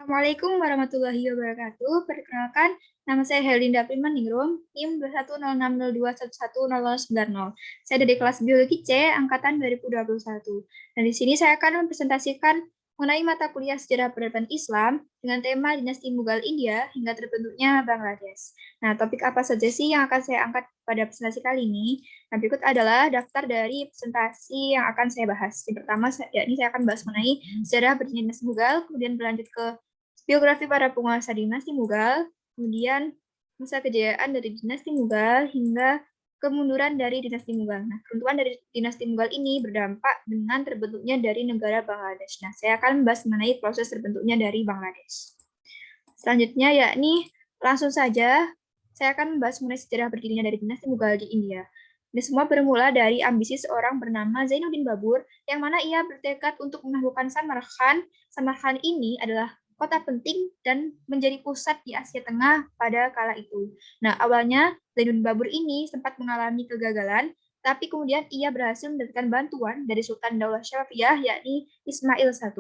Assalamualaikum warahmatullahi wabarakatuh. Perkenalkan, nama saya Helinda Primaningrum, NIM 21060211090. Saya dari kelas Biologi C, Angkatan 2021. Dan di sini saya akan mempresentasikan mengenai mata kuliah Sejarah Peradaban Islam dengan tema Dinasti Mughal India hingga terbentuknya Bangladesh. Nah, topik apa saja sih yang akan saya angkat pada presentasi kali ini? Nah, berikut adalah daftar dari presentasi yang akan saya bahas. Yang pertama, yakni saya akan bahas mengenai sejarah berdirinya Dinasti Mughal, kemudian berlanjut ke biografi para penguasa dinasti Mughal, kemudian masa kejayaan dari dinasti Mughal hingga kemunduran dari dinasti Mughal. Nah, keruntuhan dari dinasti Mughal ini berdampak dengan terbentuknya dari negara Bangladesh. Nah, saya akan membahas mengenai proses terbentuknya dari Bangladesh. Selanjutnya yakni langsung saja saya akan membahas mengenai sejarah berdirinya dari dinasti Mughal di India. Ini semua bermula dari ambisi seorang bernama Zainuddin Babur, yang mana ia bertekad untuk menaklukkan Samarkand. Samarkand ini adalah kota penting dan menjadi pusat di Asia Tengah pada kala itu. Nah, awalnya Zainuddin Babur ini sempat mengalami kegagalan, tapi kemudian ia berhasil mendapatkan bantuan dari Sultan Daulah Syafiyah, yakni Ismail I.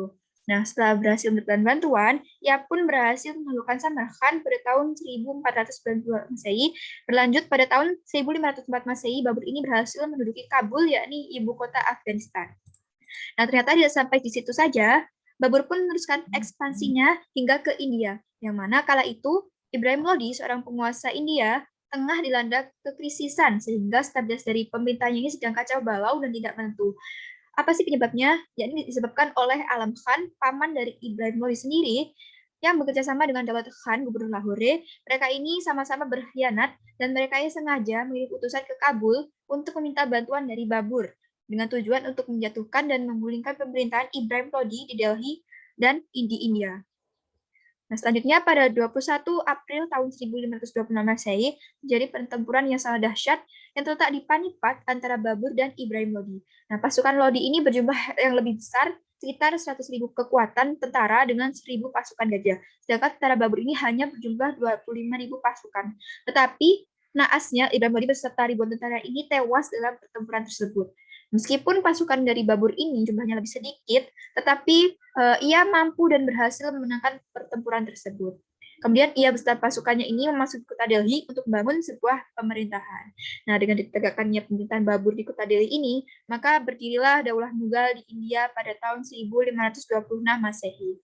Nah, setelah berhasil mendapatkan bantuan, ia pun berhasil menaklukkan Samarkand pada tahun 1492 Masehi. Berlanjut pada tahun 1504 Masehi, Babur ini berhasil menduduki Kabul, yakni ibu kota Afghanistan. Nah, ternyata tidak sampai di situ saja, Babur pun meneruskan ekspansinya hingga ke India, yang mana kala itu Ibrahim Lodi, seorang penguasa India, tengah dilanda kekrisisan, sehingga stabilitas dari pemerintahnya ini sedang kacau balau dan tidak menentu. Apa sih penyebabnya? Ya, ini disebabkan oleh Alam Khan, paman dari Ibrahim Lodi sendiri, yang bekerja sama dengan Dawlat Khan, gubernur Lahore. Mereka ini sama-sama berkhianat dan mereka ini sengaja mengirim utusan ke Kabul untuk meminta bantuan dari Babur dengan tujuan untuk menjatuhkan dan menggulingkan pemerintahan Ibrahim Lodi di Delhi dan di India. Nah, selanjutnya pada 21 April tahun 1526 Masehi terjadi pertempuran yang sangat dahsyat yang terletak di Panipat antara Babur dan Ibrahim Lodi. Nah, pasukan Lodi ini berjumlah yang lebih besar, sekitar 100.000 kekuatan tentara dengan 1.000 pasukan gajah. Sedangkan tentara Babur ini hanya berjumlah 25.000 pasukan. Tetapi naasnya Ibrahim Lodi beserta ribuan tentara ini tewas dalam pertempuran tersebut. Meskipun pasukan dari Babur ini jumlahnya lebih sedikit, tetapi ia mampu dan berhasil memenangkan pertempuran tersebut. Kemudian ia beserta pasukannya ini memasuki kota Delhi untuk membangun sebuah pemerintahan. Nah, dengan ditegakkannya pemerintahan Babur di kota Delhi ini, maka berdirilah Daulah Mughal di India pada tahun 1526 Masehi.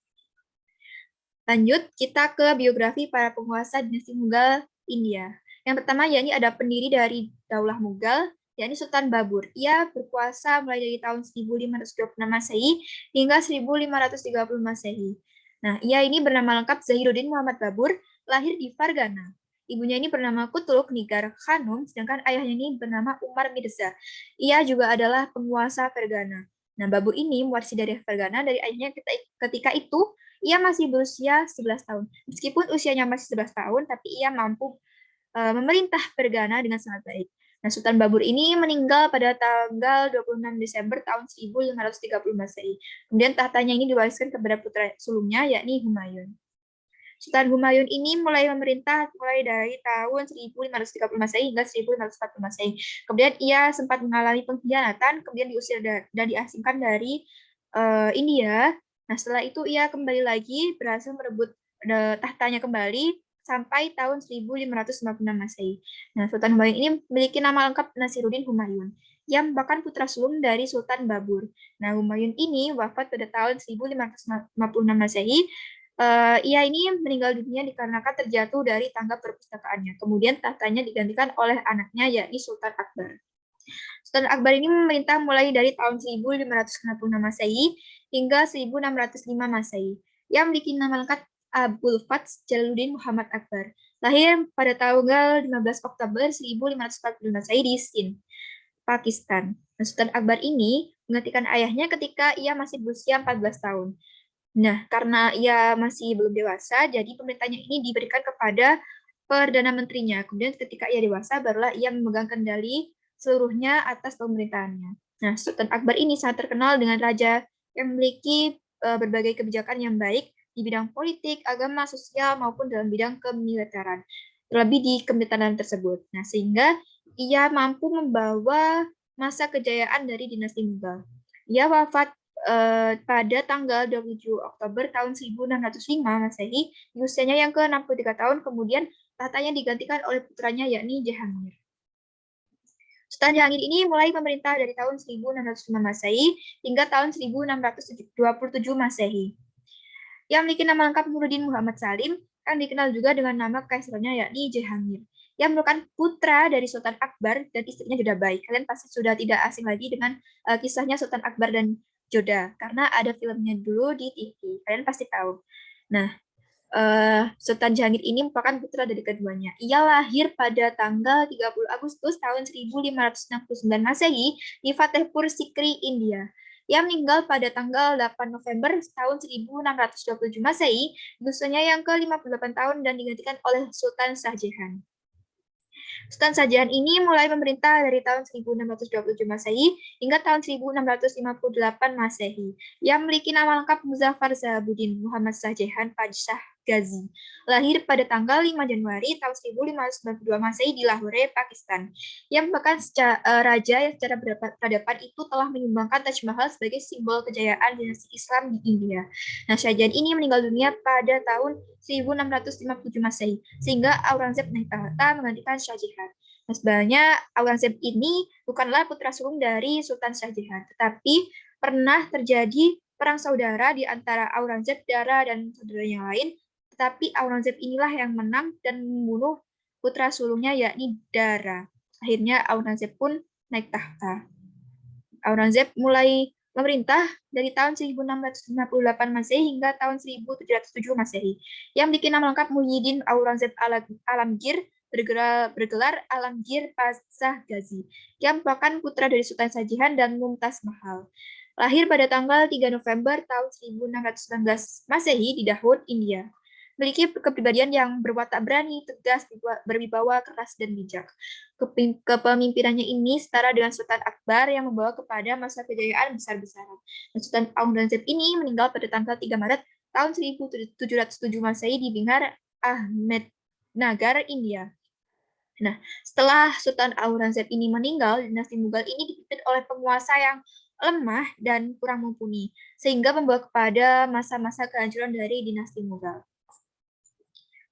Lanjut, kita ke biografi para penguasa dinasti Mughal India. Yang pertama, yakni ada pendiri dari Daulah Mughal, yakni Sultan Babur. Ia berkuasa mulai dari tahun 1526 Masehi hingga 1530 Masehi. Nah, ia ini bernama lengkap Zahiruddin Muhammad Babur, lahir di Fargana. Ibunya ini bernama Kutluk Nigar Khanum, sedangkan ayahnya ini bernama Umar Mirza. Ia juga adalah penguasa Fargana. Nah, Babur ini mewarisi dari Fargana dari ayahnya ketika itu ia masih berusia 11 tahun. Meskipun usianya masih 11 tahun, tapi ia mampu memerintah Fergana dengan sangat baik. Nah, Sultan Babur ini meninggal pada tanggal 26 Desember tahun 1530 Masehi. Kemudian tahtanya ini diwariskan kepada putra sulungnya, yakni Humayun. Sultan Humayun ini mulai memerintah mulai dari tahun 1530 Masehi hingga 1540 Masehi. Kemudian ia sempat mengalami pengkhianatan, kemudian diusir dan diasingkan dari India. Nah, setelah itu ia kembali lagi berhasil merebut tahtanya kembali sampai tahun 1556 Masehi. Nah, Sultan Humayun ini memiliki nama lengkap Nasiruddin Humayun, yang merupakan putra sulung dari Sultan Babur. Nah, Humayun ini wafat pada tahun 1556 Masehi. Ia ini meninggal dunia dikarenakan terjatuh dari tangga perpustakaannya. Kemudian tahtanya digantikan oleh anaknya, yakni Sultan Akbar. Sultan Akbar ini memerintah mulai dari tahun 1566 Masehi hingga 1605 Masehi. Yang memiliki nama lengkap Abul Fats Jalaluddin Muhammad Akbar. Lahir pada tanggal 15 Oktober 1545 Masehi di Sindh, Pakistan. Nah, Sultan Akbar ini menggantikan ayahnya ketika ia masih berusia 14 tahun. Nah, karena ia masih belum dewasa, jadi pemerintahnya ini diberikan kepada Perdana Menterinya. Kemudian ketika ia dewasa, barulah ia memegang kendali seluruhnya atas pemerintahannya. Nah, Sultan Akbar ini sangat terkenal dengan raja yang memiliki berbagai kebijakan yang baik di bidang politik, agama, sosial, maupun dalam bidang kemiliteran, terlebih di pemerintahan tersebut. Nah, sehingga ia mampu membawa masa kejayaan dari dinasti Mughal. Ia wafat pada tanggal 27 Oktober tahun 1605 Masehi, di usianya yang ke-63 tahun, kemudian tahtanya digantikan oleh putranya yakni Jahangir. Sultan Jahangir ini mulai memerintah dari tahun 1605 Masehi hingga tahun 1627 Masehi. Yang memiliki nama lengkap Nuruddin Muhammad Salim, yang dikenal juga dengan nama kaisarnya yakni Jahangir. Yang merupakan putra dari Sultan Akbar dan istrinya Jodabai. Kalian pasti sudah tidak asing lagi dengan kisahnya Sultan Akbar dan Joda, karena ada filmnya dulu di TV. Kalian pasti tahu. Nah, Sultan Jahangir ini merupakan putra dari keduanya. Ia lahir pada tanggal 30 Agustus tahun 1569 Masehi di Fatehpur Sikri, India. Ia meninggal pada tanggal 8 November tahun 1627 Masehi, usianya yang ke-58 tahun dan digantikan oleh Sultan Shah Jahan. Sultan Shah Jahan ini mulai memerintah dari tahun 1627 Masehi hingga tahun 1658 Masehi. Ia memiliki nama lengkap Muzaffar Zahabuddin Muhammad Shah Jahan Padshah Ghazi. Lahir pada tanggal 5 Januari tahun 1592 Masehi di Lahore, Pakistan. Ia merupakan raja yang secara peradaban itu telah menyumbangkan Taj Mahal sebagai simbol kejayaan dinasti Islam di India. Nah, Shah Jahan ini meninggal dunia pada tahun 1657 Masehi, sehingga Aurangzeb naik tahta menggantikan Shah Jahan. Nah, sebenarnya Aurangzeb ini bukanlah putra sulung dari Sultan Shah Jahan, tetapi pernah terjadi perang saudara di antara Aurangzeb, Dara, dan saudara yang lain, tetapi Aurangzeb inilah yang menang dan membunuh putra sulungnya yakni Dara. Akhirnya Aurangzeb pun naik tahta. Aurangzeb mulai memerintah dari tahun 1658 Masehi hingga tahun 1707 Masehi. Yang memiliki nama lengkap Muhyiddin Aurangzeb Alamgir, bergelar Alamgir Pasah Ghazi, yang merupakan putra dari Sultan Shah Jahan dan Mumtaz Mahal. Lahir pada tanggal 3 November tahun 1619 Masehi di Dahod, India. Memiliki kepribadian yang berwatak berani, tegas, berwibawa, keras, dan bijak. Kepemimpinannya ini setara dengan Sultan Akbar yang membawa kepada masa kejayaan besar-besaran. Sultan Aurangzeb ini meninggal pada tanggal 3 Maret tahun 1707 Masehi di Bihar, Ahmednagar, India. Nah, setelah Sultan Aurangzeb ini meninggal, dinasti Mughal ini dipimpin oleh penguasa yang lemah dan kurang mumpuni, sehingga membawa kepada masa-masa kehancuran dari dinasti Mughal.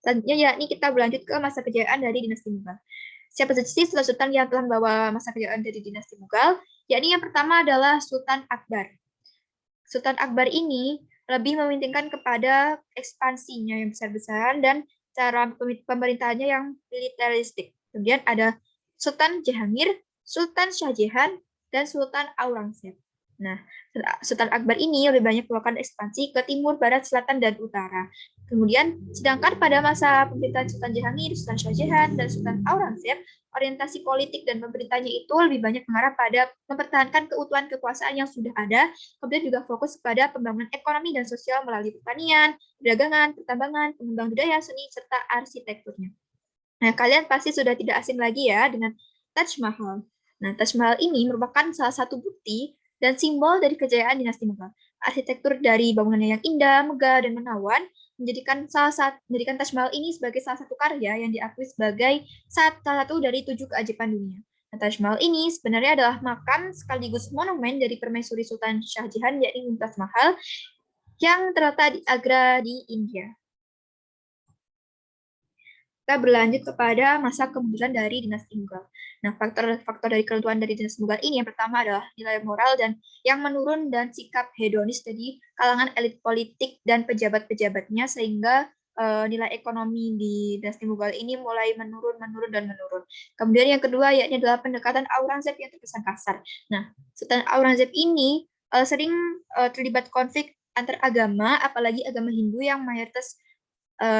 Selanjutnya yakni kita berlanjut ke masa kejayaan dari dinasti Mughal. Siapa saja sih sultan yang telah membawa masa kejayaan dari dinasti Mughal? Yakni yang pertama adalah Sultan Akbar. Sultan Akbar ini lebih mementingkan kepada ekspansinya yang besar-besaran dan cara pemerintahannya yang militeristik. Kemudian ada Sultan Jahangir, Sultan Shah Jahan, dan Sultan Aurangzeb. Nah, Sultan Akbar ini lebih banyak melakukan ekspansi ke timur, barat, selatan, dan utara. Kemudian, sedangkan pada masa pemerintahan Sultan Jahangir, Sultan Shah Jahan, dan Sultan Aurangzeb, orientasi politik dan pemerintahnya itu lebih banyak mengarah pada mempertahankan keutuhan kekuasaan yang sudah ada, kemudian juga fokus pada pembangunan ekonomi dan sosial melalui pertanian, perdagangan, pertambangan, pengembangan budaya, seni, serta arsitekturnya. Nah, kalian pasti sudah tidak asing lagi ya dengan Taj Mahal. Nah, Taj Mahal ini merupakan salah satu bukti dan simbol dari kejayaan dinasti Mughal. Arsitektur dari bangunannya yang indah, megah, dan menawan menjadikan Taj Mahal ini sebagai salah satu karya yang diakui sebagai salah satu dari 7 keajaiban dunia. Nah, Taj Mahal ini sebenarnya adalah makam sekaligus monumen dari permaisuri Sultan Shah Jahan, yakni Mumtaz Mahal, yang terletak di Agra di India. Kita berlanjut kepada masa kemunduran dari dinasti Mughal. Nah, faktor dari keruntuhan dari dinasti Mughal ini yang pertama adalah nilai moral dan yang menurun dan sikap hedonis dari kalangan elit politik dan pejabat-pejabatnya, sehingga nilai ekonomi di dinasti Mughal ini mulai menurun. Kemudian yang kedua yakni adalah pendekatan Aurangzeb yang terkesan kasar. Nah, Sultan Aurangzeb ini sering terlibat konflik antar agama, apalagi agama Hindu yang mayoritas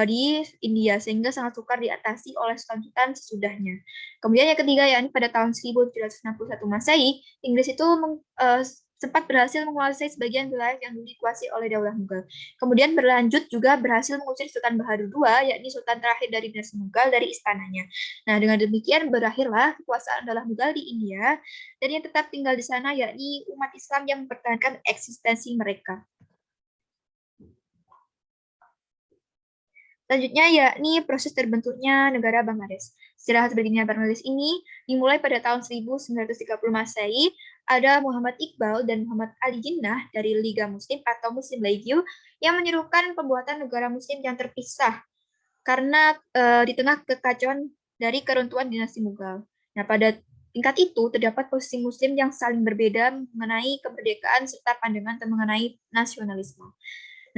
di India, sehingga sangat sukar diatasi oleh sultan-sultan sesudahnya. Kemudian yang ketiga, yakni pada tahun 1761 Masehi, Inggris itu sempat berhasil menguasai sebagian wilayah yang dulu dikuasai oleh Daulah Mughal. Kemudian berlanjut juga berhasil mengusir Sultan Bahadur II, yakni sultan terakhir dari dinasti Mughal, dari istananya. Nah, dengan demikian berakhirlah kekuasaan Daulah Mughal di India, dan yang tetap tinggal di sana yakni umat Islam yang mempertahankan eksistensi mereka. Selanjutnya yakni proses terbentuknya negara Bangladesh. Sejarah berdirinya Bangladesh ini dimulai pada tahun 1930 Masehi ada Muhammad Iqbal dan Muhammad Ali Jinnah dari Liga Muslim atau Muslim League yang menyerukan pembuatan negara muslim yang terpisah karena di tengah kekacauan dari keruntuhan dinasti Mughal. Nah, pada tingkat itu terdapat posisi muslim yang saling berbeda mengenai kemerdekaan serta pandangan mengenai nasionalisme.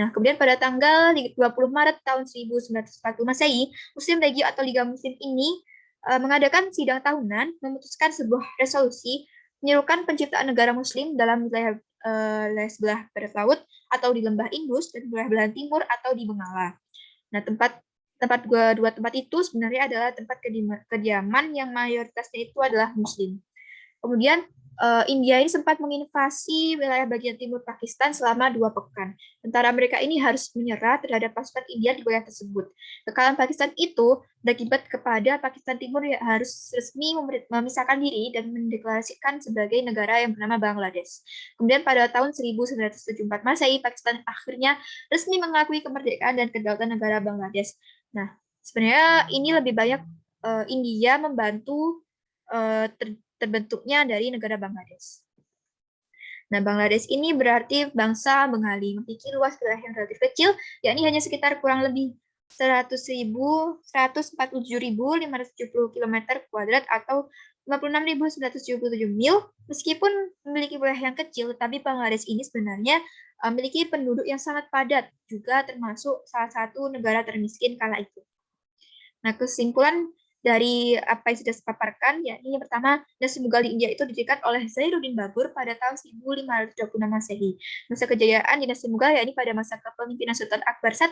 Nah, kemudian pada tanggal 20 Maret tahun 1940 Masehi, Muslim League atau Liga Muslim ini mengadakan sidang tahunan memutuskan sebuah resolusi menyerukan penciptaan negara muslim dalam wilayah sebelah barat laut atau di lembah Indus dan wilayah belahan timur atau di Bengala. Nah, tempat dua tempat itu sebenarnya adalah tempat kediaman yang mayoritasnya itu adalah muslim. Kemudian India ini sempat menginvasi wilayah bagian timur Pakistan selama 2 pekan. Tentara mereka ini harus menyerah terhadap pasukan India di wilayah tersebut. Kekalahan Pakistan itu berakibat kepada Pakistan Timur yang harus resmi memisahkan diri dan mendeklarasikan sebagai negara yang bernama Bangladesh. Kemudian pada tahun 1974 Masehi, Pakistan akhirnya resmi mengakui kemerdekaan dan kedaulatan negara Bangladesh. Nah, sebenarnya ini lebih banyak India membantu terbentuknya dari negara Bangladesh. Nah, Bangladesh ini berarti bangsa Bengali, memiliki luas wilayah yang relatif kecil, yakni hanya sekitar kurang lebih 147.570 km kuadrat atau 56.977 mil. Meskipun memiliki wilayah yang kecil, tetapi Bangladesh ini sebenarnya memiliki penduduk yang sangat padat, juga termasuk salah satu negara termiskin kala itu. Nah, kesimpulan dari apa yang sudah saya paparkan, yakni yang pertama, dinasti Mughal di India itu didirikan oleh Zainuddin Babur pada tahun 1526 Masehi. Masa kejayaan dinasti Mughal yakni pada masa kepemimpinan Sultan Akbar I,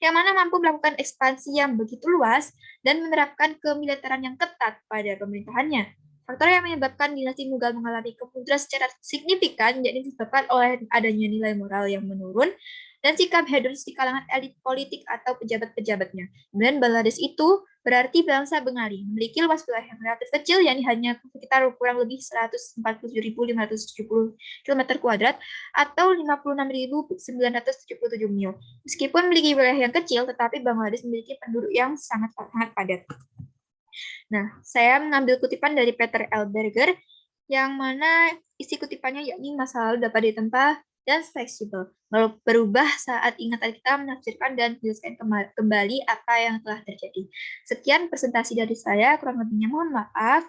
yang mana mampu melakukan ekspansi yang begitu luas dan menerapkan kemiliteran yang ketat pada pemerintahannya. Faktor yang menyebabkan dinasti Mughal mengalami kemunduran secara signifikan yakni disebabkan oleh adanya nilai moral yang menurun dan sikap hedonis di kalangan elit politik atau pejabat-pejabatnya. Kemudian Bangladesh itu berarti bangsa Bengali, memiliki luas wilayah yang relatif kecil, yakni hanya sekitar kurang lebih 147.570 km kuadrat atau 56.977 mil. Meskipun memiliki wilayah yang kecil, tetapi Bangladesh memiliki penduduk yang sangat padat. Nah, saya mengambil kutipan dari Peter L. Berger, yang mana isi kutipannya yakni masa lalu dapat ditempa dan fleksibel, berubah saat ingatan kita menafsirkan dan menjelaskan kembali apa yang telah terjadi. Sekian presentasi dari saya, kurang lebihnya mohon maaf.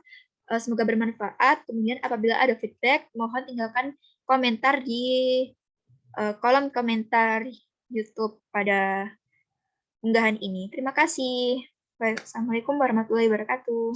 Semoga bermanfaat. Kemudian apabila ada feedback, mohon tinggalkan komentar di kolom komentar YouTube pada unggahan ini. Terima kasih. Assalamualaikum warahmatullahi wabarakatuh.